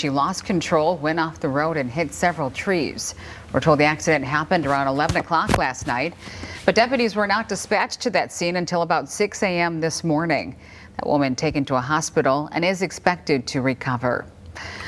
she lost control, went off the road and hit several trees. We're told the accident happened around 11 o'clock last night, but deputies were not dispatched to that scene until about 6 a.m. this morning. That woman taken to a hospital and is expected to recover.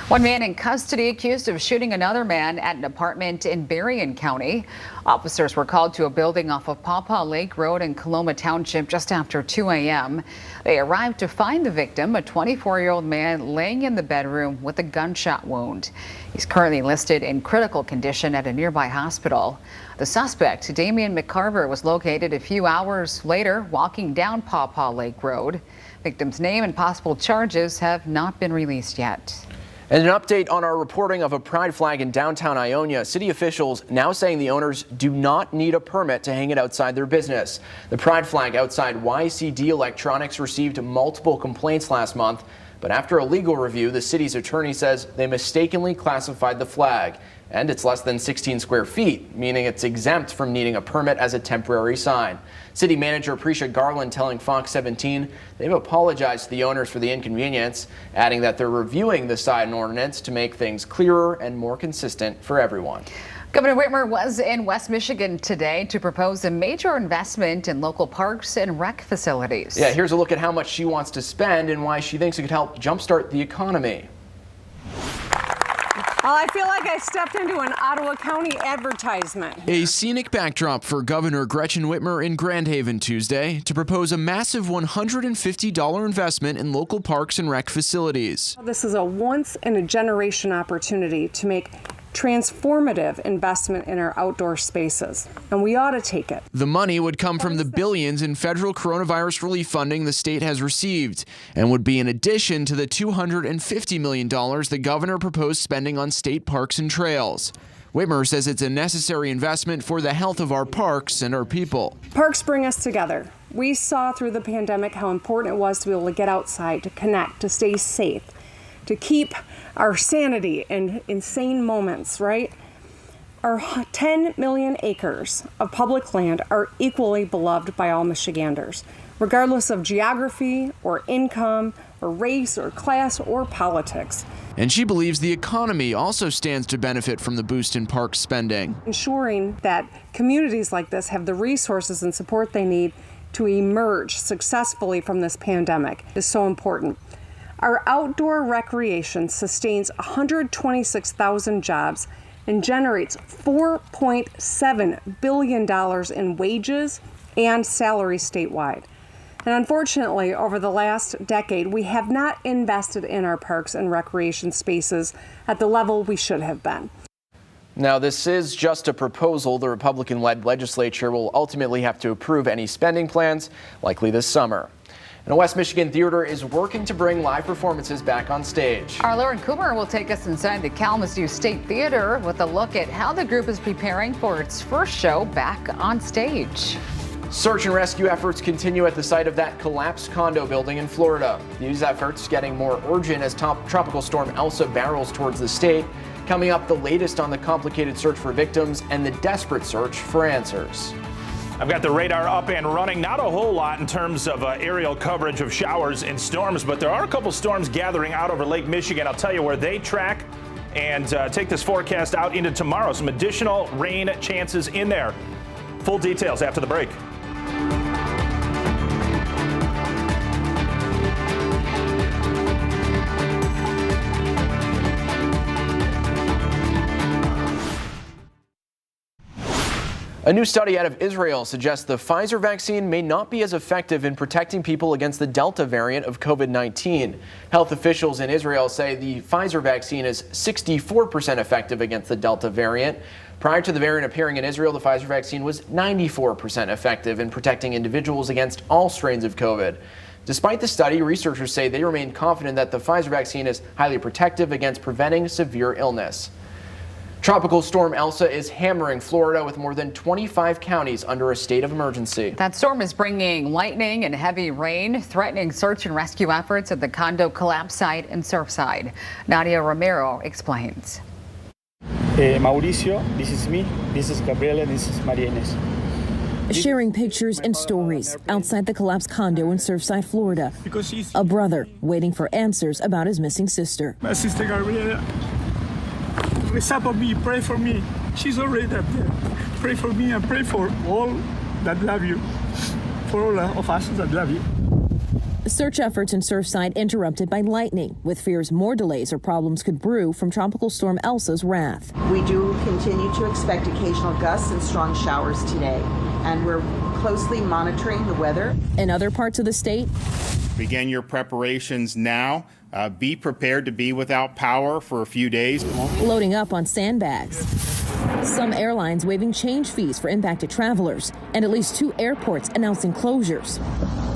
One man in custody accused of shooting another man at an apartment in Berrien County. Officers were called to a building off of Pawpaw Lake Road in Coloma Township just after 2 a.m. They arrived to find the victim, a 24-year-old man laying in the bedroom with a gunshot wound. He's currently listed in critical condition at a nearby hospital. The suspect, Damian McCarver, was located a few hours later walking down Pawpaw Lake Road. Victim's name and possible charges have not been released yet. And an update on our reporting of a pride flag in downtown Ionia. City officials now saying the owners do not need a permit to hang it outside their business. The pride flag outside YCD Electronics received multiple complaints last month, but after a legal review, the city's attorney says they mistakenly classified the flag. And it's less than 16 square feet, meaning it's exempt from needing a permit as a temporary sign. City Manager Precia Garland telling Fox 17 they've apologized to the owners for the inconvenience, adding that they're reviewing the sign ordinance to make things clearer and more consistent for everyone. Governor Whitmer was in West Michigan today to propose a major investment in local parks and rec facilities. Yeah, here's a look at how much she wants to spend and why she thinks it could help jumpstart the economy. Well, I feel like I stepped into an Ottawa County advertisement. A scenic backdrop for Governor Gretchen Whitmer in Grand Haven Tuesday to propose a massive $150 investment in local parks and rec facilities. This is a once-in-a-generation opportunity to make transformative investment in our outdoor spaces, and we ought to take it. The money would come from the billions in federal coronavirus relief funding the state has received and would be in addition to the $250 million the governor proposed spending on state parks and trails. Whitmer says it's a necessary investment for the health of our parks and our people. Parks bring us together. We saw through the pandemic how important it was to be able to get outside, to connect, to stay safe, to keep our sanity in insane moments, right? Our 10 million acres of public land are equally beloved by all Michiganders, regardless of geography or income or race or class or politics. And she believes the economy also stands to benefit from the boost in park spending. Ensuring that communities like this have the resources and support they need to emerge successfully from this pandemic is so important. Our outdoor recreation sustains 126,000 jobs and generates $4.7 billion in wages and salaries statewide. And unfortunately, over the last decade, we have not invested in our parks and recreation spaces at the level we should have been. Now, this is just a proposal. The Republican-led legislature will ultimately have to approve any spending plans, likely this summer. And a West Michigan theater is working to bring live performances back on stage. Our Lauren Coomer will take us inside the Kalamazoo State Theater with a look at how the group is preparing for its first show back on stage. Search and rescue efforts continue at the site of that collapsed condo building in Florida. These efforts getting more urgent as Tropical Storm Elsa barrels towards the state. Coming up, the latest on the complicated search for victims and the desperate search for answers. I've got the radar up and running. Not a whole lot in terms of aerial coverage of showers and storms, but there are a couple storms gathering out over Lake Michigan. I'll tell you where they track and take this forecast out into tomorrow. Some additional rain chances in there. Full details after the break. A new study out of Israel suggests the Pfizer vaccine may not be as effective in protecting people against the Delta variant of COVID-19. Health officials in Israel say the Pfizer vaccine is 64% effective against the Delta variant. Prior to the variant appearing in Israel, the Pfizer vaccine was 94% effective in protecting individuals against all strains of COVID. Despite the study, researchers say they remain confident that the Pfizer vaccine is highly protective against preventing severe illness. Tropical Storm Elsa is hammering Florida with more than 25 counties under a state of emergency. That storm is bringing lightning and heavy rain, threatening search and rescue efforts at the condo collapse site in Surfside. Nadia Romero explains. Mauricio, this is me, this is Gabriela, this is Maria Inés. sharing pictures and stories outside the collapsed condo in Surfside, Florida. A brother waiting for answers about his missing sister. My sister Gabriela, pray for me. She's already up there. Pray for me and pray for all that love you, for all of us that love you. Search efforts in Surfside interrupted by lightning, with fears more delays or problems could brew from Tropical Storm Elsa's wrath. We do continue to expect occasional gusts and strong showers today, and we're closely monitoring the weather. In other parts of the state, begin your preparations now. Be prepared to be without power for a few days. Loading up on sandbags. Some airlines waiving change fees for impacted travelers, and at least 2 airports announcing closures.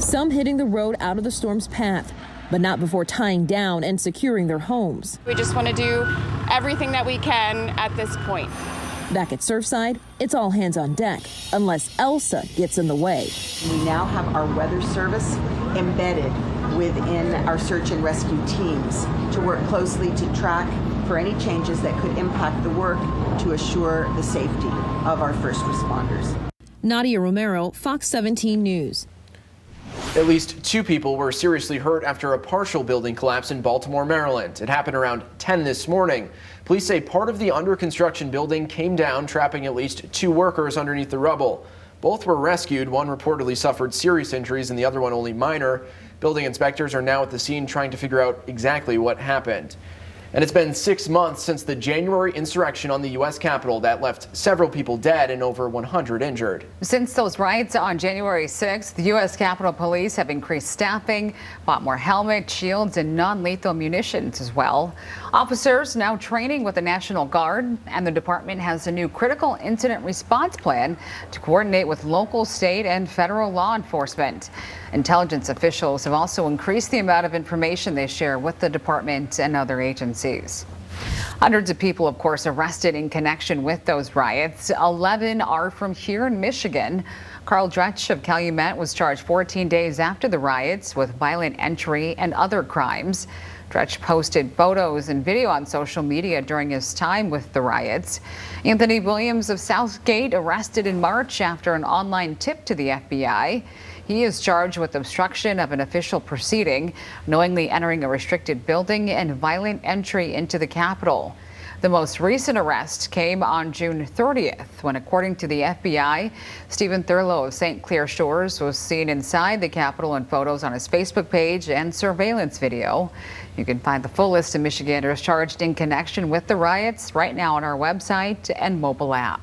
Some hitting the road out of the storm's path, but not before tying down and securing their homes. We just want to do everything that we can at this point. Back at Surfside, it's all hands on deck, unless Elsa gets in the way. We now have our weather service embedded within our search and rescue teams to work closely to track for any changes that could impact the work to assure the safety of our first responders. Nadia Romero, Fox 17 News. At least 2 people were seriously hurt after a partial building collapse in Baltimore, Maryland. It happened around 10 this morning. Police say part of the under construction building came down, trapping at least 2 workers underneath the rubble. Both were rescued. One reportedly suffered serious injuries and the other one only minor. Building inspectors are now at the scene trying to figure out exactly what happened. And it's been 6 months since the January insurrection on the U.S. Capitol that left several people dead and over 100 injured. Since those riots on January 6th, the U.S. Capitol Police have increased staffing, bought more helmets, shields, and non-lethal munitions as well. Officers now training with the National Guard, and the department has a new critical incident response plan to coordinate with local, state, and federal law enforcement. Intelligence officials have also increased the amount of information they share with the department and other agencies. Hundreds of people, of course, arrested in connection with those riots. 11 are from here in Michigan. Carl Dretsch of Calumet was charged 14 days after the riots with violent entry and other crimes. Dretsch posted photos and video on social media during his time with the riots. Anthony Williams of Southgate arrested in March after an online tip to the FBI. He is charged with obstruction of an official proceeding, knowingly entering a restricted building, and violent entry into the Capitol. The most recent arrest came on June 30th, when, according to the FBI, Stephen Thurlow of St. Clair Shores was seen inside the Capitol in photos on his Facebook page and surveillance video. You can find the full list of Michiganders charged in connection with the riots right now on our website and mobile app.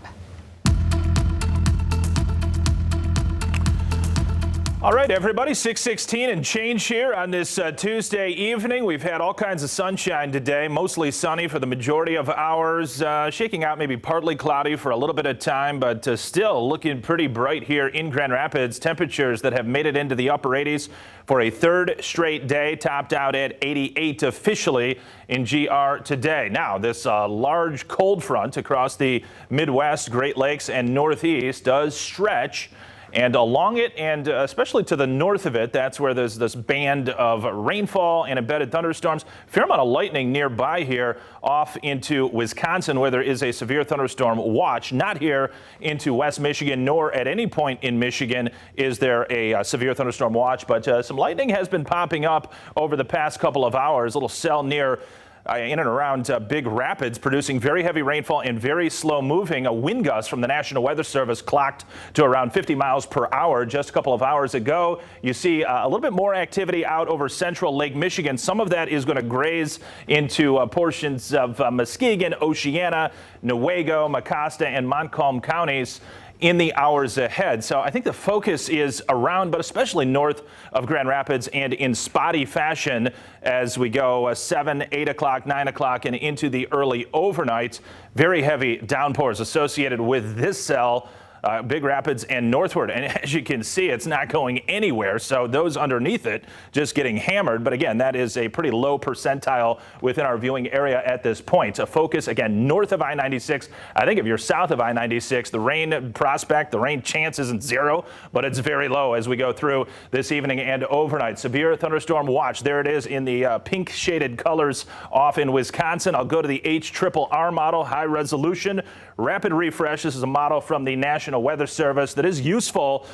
All right, everybody, 6:16 and change here on this Tuesday evening. We've had all kinds of sunshine today, mostly sunny for the majority of hours, shaking out maybe partly cloudy for a little bit of time, but still looking pretty bright here in Grand Rapids. Temperatures that have made it into the upper 80s for a 3rd straight day, topped out at 88 officially in GR today. Now, this large cold front across the Midwest, Great Lakes, and Northeast does stretch. And along it, and especially to the north of it, that's where there's this band of rainfall and embedded thunderstorms. Fair amount of lightning nearby here off into Wisconsin, where there is a severe thunderstorm watch. Not here into West Michigan, nor at any point in Michigan is there a severe thunderstorm watch. But some lightning has been popping up over the past couple of hours. A little cell near in and around Big Rapids, producing very heavy rainfall and very slow moving. A wind gust from the National Weather Service clocked to around 50 miles per hour just a couple of hours ago. You see a little bit more activity out over central Lake Michigan. Some of that is going to graze into portions of Muskegon, Oceana, Newaygo, Mecosta, and Montcalm counties in the hours ahead. So I think the focus is around, but especially north of Grand Rapids, and in spotty fashion as we go 7, 8 o'clock, 9 o'clock, and into the early overnight. Very heavy downpours associated with this cell. Big Rapids and northward, and as you can see, it's not going anywhere, so those underneath it just getting hammered. But again, that is a pretty low percentile within our viewing area at this point. A focus again north of I-96. I think if you're south of I-96, the rain prospect, the rain chance isn't 0, but it's very low as we go through this evening and overnight. Severe thunderstorm watch, there it is in the pink shaded colors off in Wisconsin. I'll go to the HRRR model, high resolution rapid refresh. This is a model from the National National Weather Service that is useful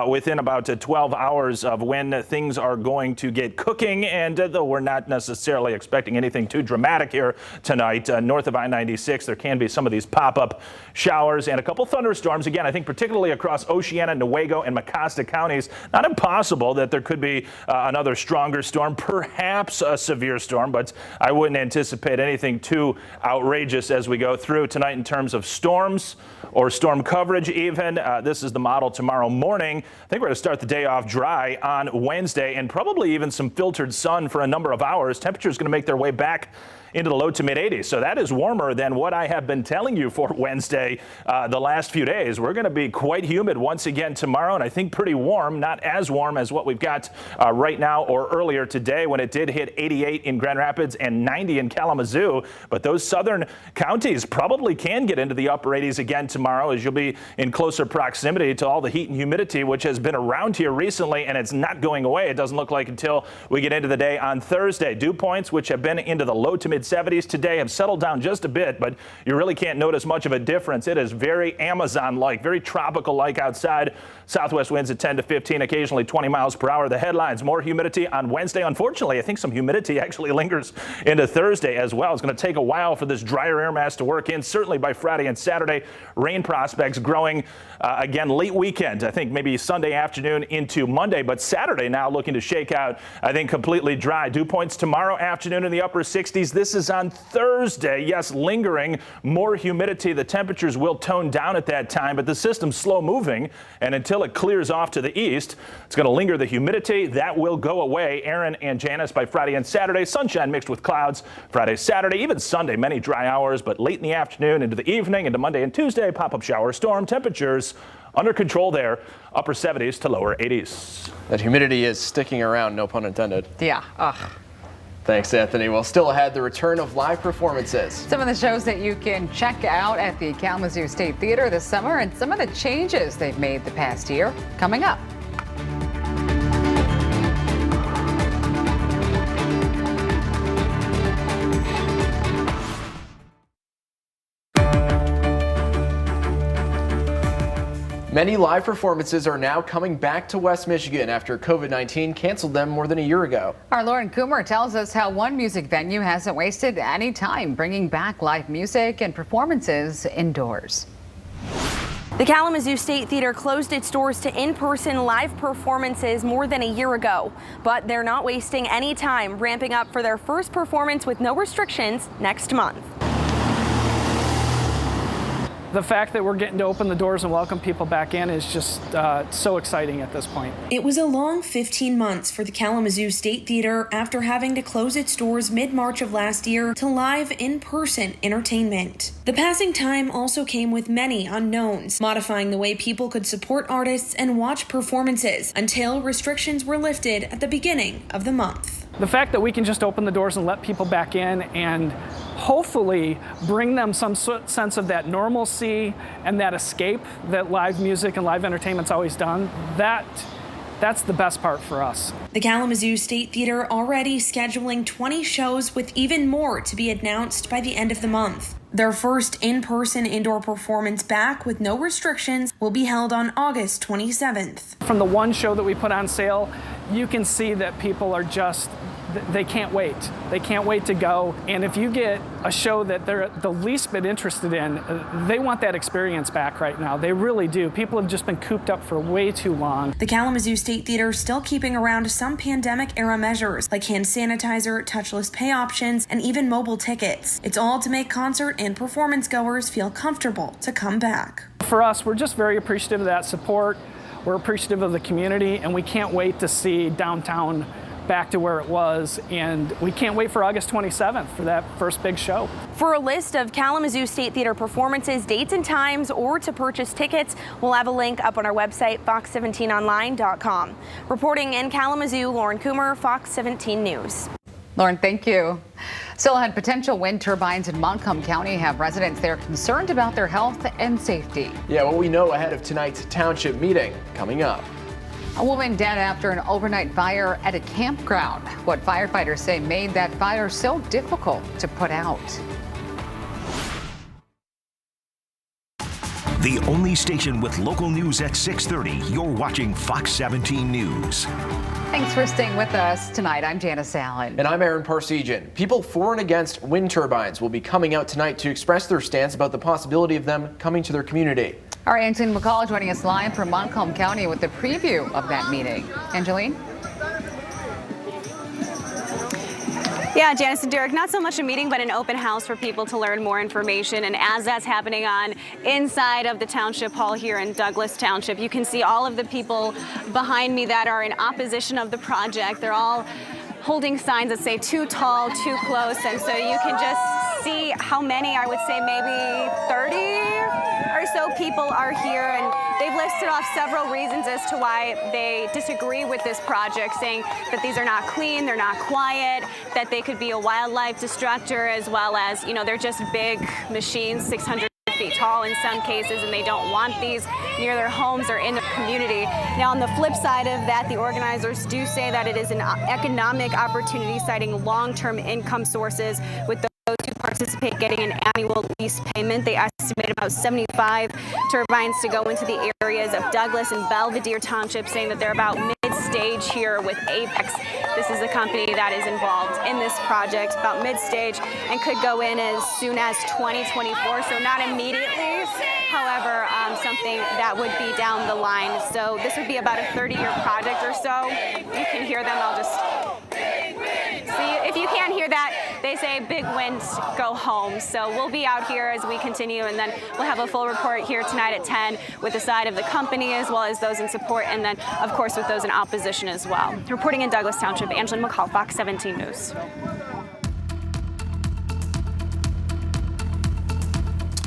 within about 12 hours of when things are going to get cooking. And though we're not necessarily expecting anything too dramatic here tonight, north of I-96, there can be some of these pop-up showers and a couple thunderstorms. Again, I think particularly across Oceana, Newaygo, and Mecosta counties. Not impossible that there could be another stronger storm, perhaps a severe storm, but I wouldn't anticipate anything too outrageous as we go through tonight in terms of storms or storm coverage even. This is the model tomorrow morning. I think we're going to start the day off dry on Wednesday and probably even some filtered sun for a number of hours. Temperatures going to make their way back into the low to mid 80s. So that is warmer than what I have been telling you for Wednesday the last few days. We're going to be quite humid once again tomorrow, and I think pretty warm, not as warm as what we've got right now or earlier today when it did hit 88 in Grand Rapids and 90 in Kalamazoo. But those southern counties probably can get into the upper 80s again tomorrow as you'll be in closer proximity to all the heat and humidity which has been around here recently, and it's not going away. It doesn't look like until we get into the day on Thursday. Dew points which have been into the low to mid 70s today have settled down just a bit, but you really can't notice much of a difference. It is very Amazon-like, very tropical-like outside. Southwest winds at 10 to 15, occasionally 20 miles per hour. The headlines, more humidity on Wednesday. Unfortunately, I think some humidity actually lingers into Thursday as well. It's going to take a while for this drier air mass to work in. Certainly by Friday and Saturday, rain prospects growing again late weekend. I think maybe Sunday afternoon into Monday, but Saturday now looking to shake out, I think, completely dry. Dew points tomorrow afternoon in the upper 60s. This is on Thursday. Yes, lingering, more humidity. The temperatures will tone down at that time, but the system's slow moving, and until it clears off to the east, it's going to linger. The humidity, that will go away. Aaron and Janice by Friday and Saturday. Sunshine mixed with clouds Friday, Saturday, even Sunday, many dry hours, but late in the afternoon into the evening, into Monday and Tuesday, pop-up shower storm. Temperatures under control there, upper 70s to lower 80s. That humidity is sticking around, no pun intended. Yeah. Thanks, Anthony. Well, still ahead, the return of live performances. Some of the shows that you can check out at the Kalamazoo State Theater this summer and some of the changes they've made the past year coming up. Many live performances are now coming back to West Michigan after COVID-19 canceled them more than a year ago. Our Lauren Coomer tells us how one music venue hasn't wasted any time bringing back live music and performances indoors. The Kalamazoo State Theater closed its doors to in-person live performances more than a year ago, but they're not wasting any time ramping up for their first performance with no restrictions next month. The fact that we're getting to open the doors and welcome people back in is just so exciting at this point. It was a long 15 months for the Kalamazoo State Theater after having to close its doors mid-March of last year to live in-person entertainment. The passing time also came with many unknowns, modifying the way people could support artists and watch performances until restrictions were lifted at the beginning of the month. The fact that we can just open the doors and let people back in and hopefully bring them some sense of that normalcy and that escape that live music and live entertainment's always done, that's the best part for us. The Kalamazoo State Theater already scheduling 20 shows with even more to be announced by the end of the month. Their first in-person indoor performance back with no restrictions will be held on August 27th. From the one show that we put on sale, you can see that people are just, they can't wait. They can't wait to go. And if you get a show that they're the least bit interested in, they want that experience back right now. They really do. People have just been cooped up for way too long. The Kalamazoo State Theater still keeping around some pandemic-era measures like hand sanitizer, touchless pay options, and even mobile tickets. It's all to make concert and performance goers feel comfortable to come back. For us, we're just very appreciative of that support. We're appreciative of the community, and we can't wait to see downtown back to where it was, and we can't wait for August 27th for that first big show. For a list of Kalamazoo State Theater performances, dates and times, or to purchase tickets, we'll have a link up on our website, fox17online.com. Reporting in Kalamazoo, Lauren Coomer, Fox 17 News. Lauren, thank you. Still ahead, potential wind turbines in Montcalm County have residents there concerned about their health and safety. Yeah, what we know ahead of tonight's township meeting coming up. A woman dead after an overnight fire at a campground. What firefighters say made that fire so difficult to put out. The only station with local news at 6:30. You're watching Fox 17 News. Thanks for staying with us tonight. I'm Janice Allen. And I'm Aaron Parsegian. People for and against wind turbines will be coming out tonight to express their stance about the possibility of them coming to their community. Our Angeline McCall joining us live from Montcalm County with the preview of that meeting. Angeline? Yeah, Janice and Derek, not so much a meeting, but an open house for people to learn more information. And as that's happening on inside of the Township Hall here in Douglas Township, you can see all of the people behind me that are in opposition of the project. They're all holding signs that say too tall, too close. And so you can just see how many, I would say maybe 30 or so people are here, and they've listed off several reasons as to why they disagree with this project, saying that these are not clean, they're not quiet, that they could be a wildlife destructor, as well as, you know, they're just big machines, 600 feet tall in some cases, and they don't want these near their homes or in the community. Now, on the flip side of that, the organizers do say that it is an economic opportunity, citing long-term income sources with those who participate getting an annual lease payment. They estimate about 75 turbines to go into the areas of Douglas and Belvedere Township, saying that they're about mid-stage here with Apex. This is the company that is involved in this project, about mid-stage, and could go in as soon as 2024, so not immediately. However, something that would be down the line. So this would be about a 30-year project or so. You can hear them. I'll just see. If you can't hear that, they say big winds, go home. So we'll be out here as we continue, and then we'll have a full report here tonight at 10 with the side of the company as well as those in support, and then, of course, with those in opposition as well. Reporting in Douglas Township, Angeline McCall, Fox 17 News.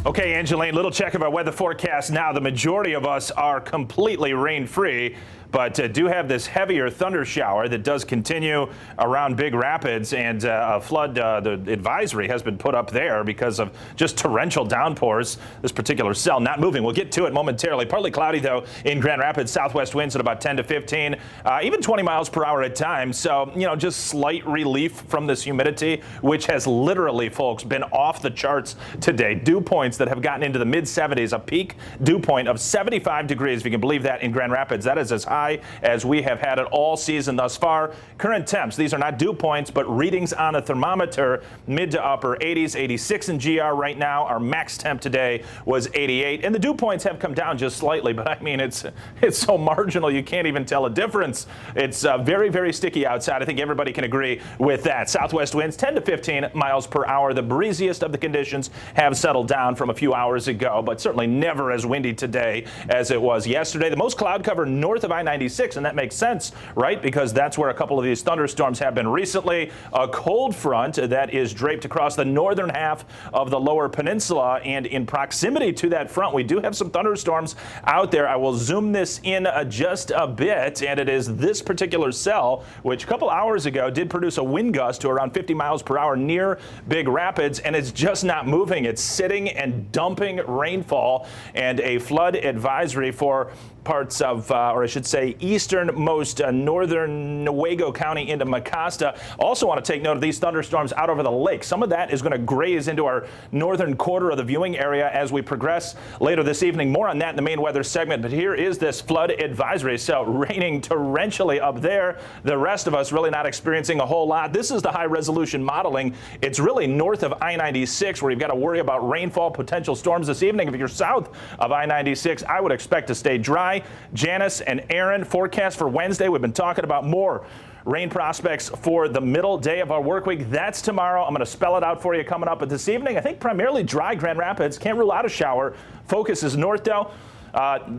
Okay, Angeline, little check of our weather forecast now. The majority of us are completely rain-free, but do have this heavier thunder shower that does continue around Big Rapids, and a flood the advisory has been put up there because of just torrential downpours. This particular cell not moving. We'll get to it momentarily. Partly cloudy, though, in Grand Rapids. Southwest winds at about 10 to 15, even 20 miles per hour at times. So, you know, just slight relief from this humidity, which has literally, folks, been off the charts today. Dew points that have gotten into the mid-70s, a peak dew point of 75 degrees, if you can believe that, in Grand Rapids. That is as high as we have had it all season thus far. Current temps, these are not dew points, but readings on a thermometer, mid to upper 80s, 86 in GR right now. Our max temp today was 88, and the dew points have come down just slightly, but I mean, it's so marginal you can't even tell a difference. It's very, very sticky outside. I think everybody can agree with that. Southwest winds 10 to 15 miles per hour. The breeziest of the conditions have settled down from a few hours ago, but certainly never as windy today as it was yesterday. The most cloud cover north of I-96, and that makes sense, right? Because that's where a couple of these thunderstorms have been recently. A cold front that is draped across the northern half of the lower peninsula, and in proximity to that front, we do have some thunderstorms out there. I will zoom this in just a bit, and it is this particular cell, which a couple hours ago did produce a wind gust to around 50 miles per hour near Big Rapids, and it's just not moving. It's sitting and dumping rainfall, and a flood advisory for parts of, or I should say, easternmost northern Newaygo County into Mecosta. Also want to take note of these thunderstorms out over the lake. Some of that is going to graze into our northern quarter of the viewing area as we progress later this evening. More on that in the main weather segment, but here is this flood advisory. So raining torrentially up there. The rest of us really not experiencing a whole lot. This is the high resolution modeling. It's really north of I-96 where you've got to worry about rainfall, potential storms this evening. If you're south of I-96, I would expect to stay dry. Janice and Aaron, forecast for Wednesday. We've been talking about more rain prospects for the middle day of our work week. That's tomorrow. I'm going to spell it out for you coming up. But this evening, I think primarily dry Grand Rapids. Can't rule out a shower. Focus is north, though.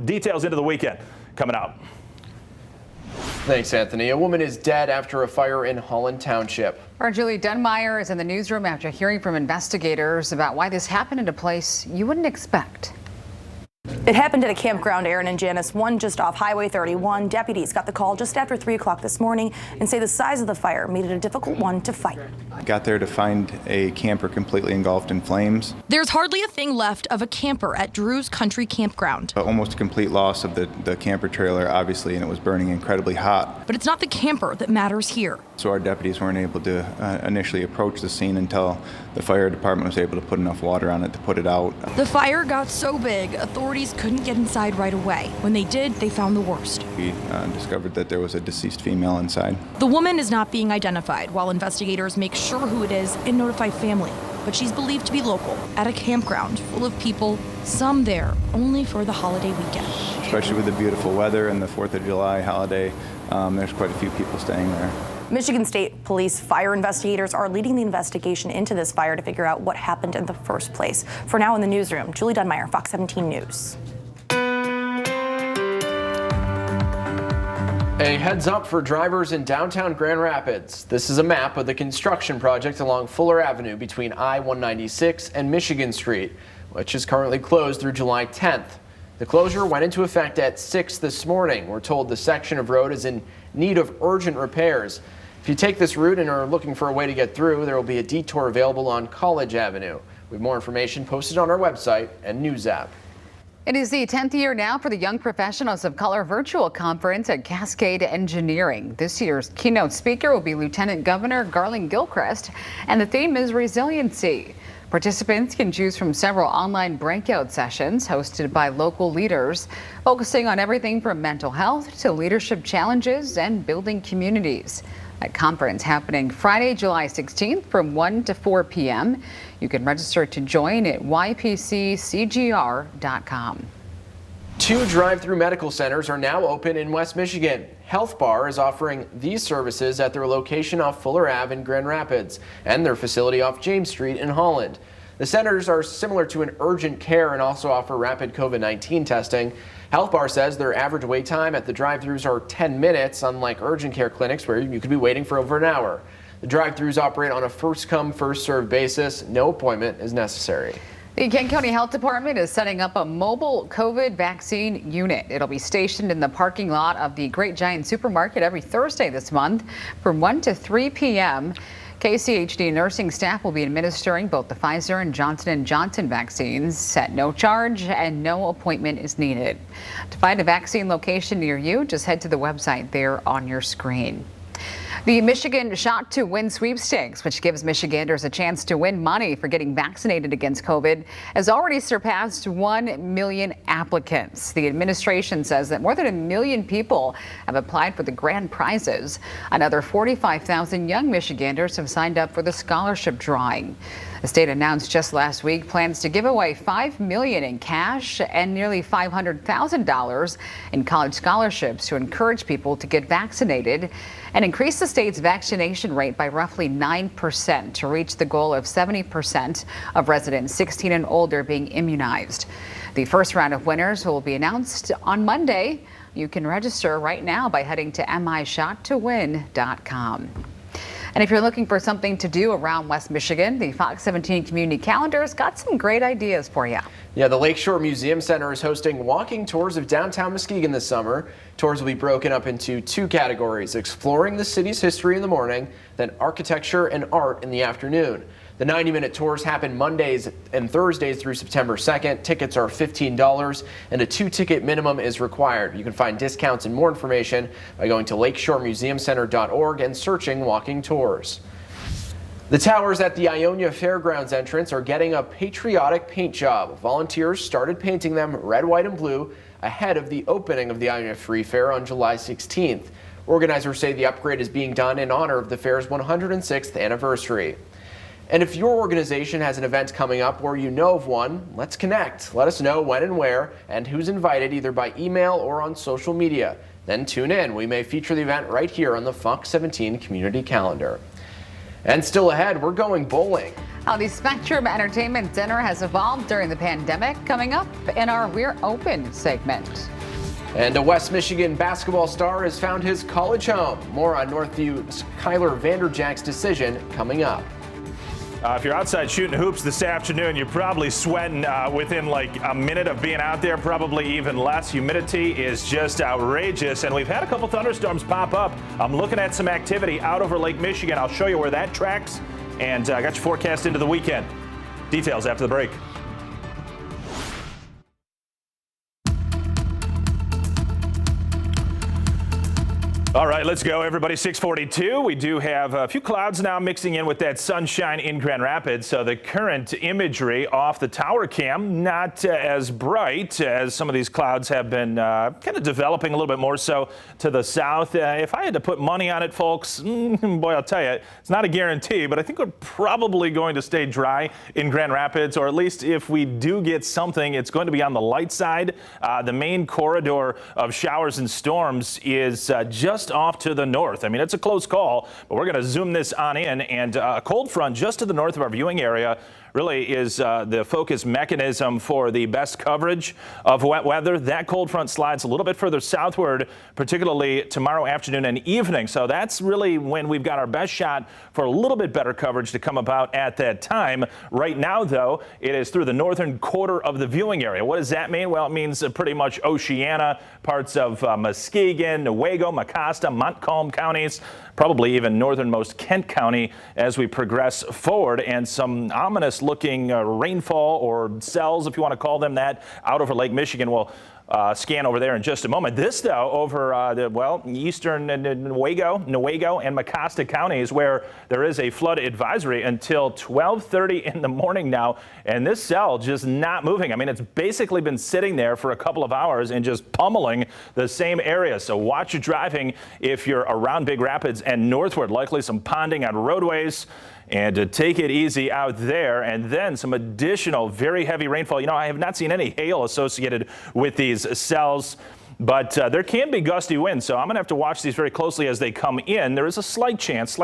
Details into the weekend coming out. Thanks, Anthony. A woman is dead after a fire in Holland Township. Our Julie Dunmeyer is in the newsroom after hearing from investigators about why this happened in a place you wouldn't expect. It happened at a campground, Aaron and Janice, one just off Highway 31. Deputies got the call just after 3 o'clock this morning and say the size of the fire made it a difficult one to fight. Got there to find a camper completely engulfed in flames. There's hardly a thing left of a camper at Drew's Country Campground. Almost a complete loss of the camper trailer, obviously, and it was burning incredibly hot. But it's not the camper that matters here. So our deputies weren't able to initially approach the scene until the fire department was able to put enough water on it to put it out. The fire got so big, authorities couldn't get inside right away. When they did, they found the worst. We discovered that there was a deceased female inside. The woman is not being identified while investigators make sure who it is and notify family. But she's believed to be local, at a campground full of people, some there only for the holiday weekend. Especially with the beautiful weather and the 4th of July holiday, there's quite a few people staying there. Michigan State Police fire investigators are leading the investigation into this fire to figure out what happened in the first place. For now in the newsroom, Julie Dunmeyer, Fox 17 News. A heads up for drivers in downtown Grand Rapids. This is a map of the construction project along Fuller Avenue between I-196 and Michigan Street, which is currently closed through July 10th. The closure went into effect at 6 this morning. We're told the section of road is in need of urgent repairs. If you take this route and are looking for a way to get through, there will be a detour available on College Avenue. We have more information posted on our website and news app. It is the 10th year now for the Young Professionals of Color virtual conference at Cascade Engineering. This year's keynote speaker will be Lieutenant Governor Garland Gilchrist, and the theme is resiliency. Participants can choose from several online breakout sessions hosted by local leaders, focusing on everything from mental health to leadership challenges and building communities. A conference happening Friday, July 16th from 1 to 4 p.m. You can register to join at ypccgr.com. 2 drive-through medical centers are now open in West Michigan. Health Bar is offering these services at their location off Fuller Ave in Grand Rapids and their facility off James Street in Holland. The centers are similar to an urgent care and also offer rapid COVID-19 testing. Health Bar says their average wait time at the drive-thrus are 10 minutes, unlike urgent care clinics where you could be waiting for over an hour. The drive-thrus operate on a first-come, first-served basis. No appointment is necessary. The Kent County Health Department is setting up a mobile COVID vaccine unit. It'll be stationed in the parking lot of the Great Giant Supermarket every Thursday this month from 1 to 3 p.m. KCHD nursing staff will be administering both the Pfizer and Johnson & Johnson vaccines at no charge, and no appointment is needed. To find a vaccine location near you, just head to the website there on your screen. The Michigan Shot to Win sweepstakes, which gives Michiganders a chance to win money for getting vaccinated against COVID, has already surpassed 1 million applicants. The administration says that more than 1 million people have applied for the grand prizes. Another 45,000 young Michiganders have signed up for the scholarship drawing. The state announced just last week plans to give away $5 million in cash and nearly $500,000 in college scholarships to encourage people to get vaccinated and increase the state's vaccination rate by roughly 9% to reach the goal of 70% of residents 16 and older being immunized. The first round of winners will be announced on Monday. You can register right now by heading to mishottowin.com. And if you're looking for something to do around West Michigan, the Fox 17 Community Calendar's got some great ideas for you. Yeah, the Lakeshore Museum Center is hosting walking tours of downtown Muskegon this summer. Tours will be broken up into 2 categories: exploring the city's history in the morning, then architecture and art in the afternoon. The 90-minute tours happen Mondays and Thursdays through September 2nd. Tickets are $15 and a 2-ticket minimum is required. You can find discounts and more information by going to lakeshoremuseumcenter.org and searching walking tours. The towers at the Ionia Fairgrounds entrance are getting a patriotic paint job. Volunteers started painting them red, white, and blue ahead of the opening of the Ionia Free Fair on July 16th. Organizers say the upgrade is being done in honor of the fair's 106th anniversary. And if your organization has an event coming up or you know of one, let's connect. Let us know when and where and who's invited, either by email or on social media. Then tune in. We may feature the event right here on the Fox 17 Community Calendar. And still ahead, we're going bowling. How the Spectrum Entertainment Center has evolved during the pandemic, coming up in our We're Open segment. And a West Michigan basketball star has found his college home. More on Northview's Kyler Vanderjack's decision coming up. If you're outside shooting hoops this afternoon, you're probably sweating within like a minute of being out there, probably even less. Humidity is just outrageous, and we've had a couple thunderstorms pop up. I'm looking at some activity out over Lake Michigan. I'll show you where that tracks, and I got your forecast into the weekend. Details after the break. All right, let's go, everybody. 642. We do have a few clouds now mixing in with that sunshine in Grand Rapids. So the current imagery off the tower cam, not as bright as some of these clouds have been kind of developing a little bit more so to the south. If I had to put money on it, folks, boy, I'll tell you, it's not a guarantee, but I think we're probably going to stay dry in Grand Rapids, or at least if we do get something, it's going to be on the light side. The main corridor of showers and storms is just off to the north. I mean, it's a close call, but we're going to zoom this on in, and a cold front just to the north of our viewing area really is the focus mechanism for the best coverage of wet weather. That cold front slides a little bit further southward, particularly tomorrow afternoon and evening. So that's really when we've got our best shot for a little bit better coverage to come about at that time. Right now, though, it is through the northern quarter of the viewing area. What does that mean? Well, it means pretty much Oceana, parts of Muskegon, Newaygo, Mecosta, Montcalm counties, probably even northernmost Kent County as we progress forward, and some ominous looking rainfall or cells, if you want to call them that, out over Lake Michigan will scan over there in just a moment. This, though, over eastern Newaygo and Mecosta counties, where there is a flood advisory until 12:30 in the morning now, and this cell just not moving. I mean, it's basically been sitting there for a couple of hours and just pummeling the same area. So watch your driving if you're around Big Rapids and northward. Likely some ponding on roadways. And to take it easy out there, and then some additional very heavy rainfall. You know, I have not seen any hail associated with these cells, but there can be gusty winds, so I'm going to have to watch these very closely as they come in. There is a slight chance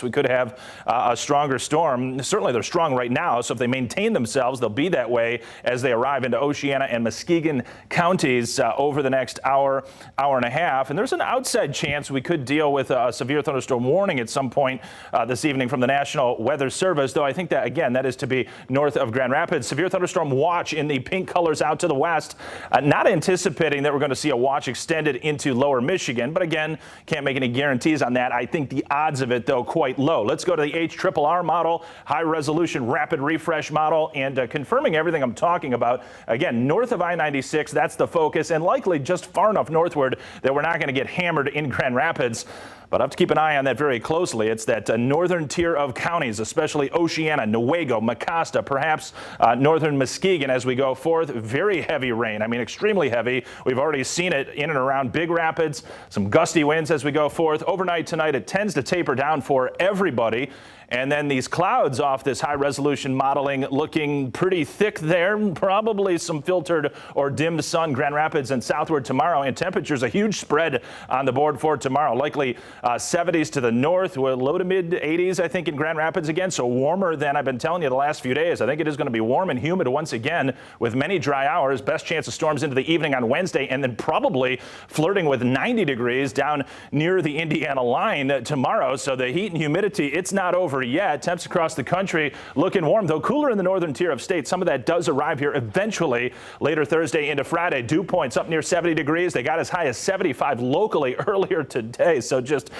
we could have a stronger storm. Certainly they're strong right now, so if they maintain themselves, they'll be that way as they arrive into Oceana and Muskegon counties over the next hour and a half. And there's an outside chance we could deal with a severe thunderstorm warning at some point this evening from the National Weather Service, though I think that, again, that is to be north of Grand Rapids. Severe thunderstorm watch in the pink colors out to the west. Not anticipating that we're going to see a watch extended into lower Michigan, but again, can't make any guarantees on that. I think the odds of it, though, quite low. Let's go to the HRRR model, high resolution rapid refresh model, and confirming everything I'm talking about. Again, north of I-96, that's the focus, and likely just far enough northward that we're not going to get hammered in Grand Rapids. But I have to keep an eye on that very closely. It's that northern tier of counties, especially Oceana, Newaygo, Mecosta, perhaps northern Muskegon as we go forth. Very heavy rain. I mean, extremely heavy. We've already seen it in and around Big Rapids. Some gusty winds as we go forth. Overnight tonight, it tends to taper down for everybody. And then these clouds off this high-resolution modeling looking pretty thick there. Probably some filtered or dimmed sun, Grand Rapids and southward tomorrow. And temperatures, a huge spread on the board for tomorrow. Likely 70s to the north, low to mid 80s, I think, in Grand Rapids again. So warmer than I've been telling you the last few days. I think it is going to be warm and humid once again with many dry hours. Best chance of storms into the evening on Wednesday, and then probably flirting with 90 degrees down near the Indiana line tomorrow. So the heat and humidity, it's not over yet. Temps across the country looking warm, though cooler in the northern tier of states. Some of that does arrive here eventually later Thursday into Friday. Dew points up near 70 degrees. They got as high as 75 locally earlier today. So just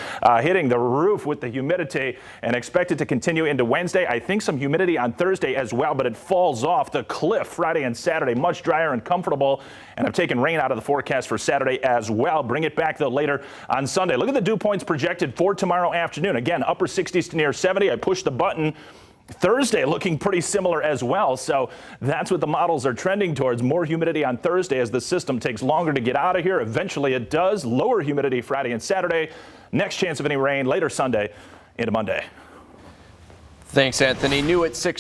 hitting the roof with the humidity, and expect it to continue into Wednesday. I think some humidity on Thursday as well, but it falls off the cliff Friday and Saturday. Much drier and comfortable. And I've taken rain out of the forecast for Saturday as well. Bring it back, though, later on Sunday. Look at the dew points projected for tomorrow afternoon. Again, upper 60s to near 70. I pushed the button. Thursday looking pretty similar as well. So that's what the models are trending towards. More humidity on Thursday as the system takes longer to get out of here. Eventually it does. Lower humidity Friday and Saturday. Next chance of any rain later Sunday into Monday. Thanks, Anthony. New at 6.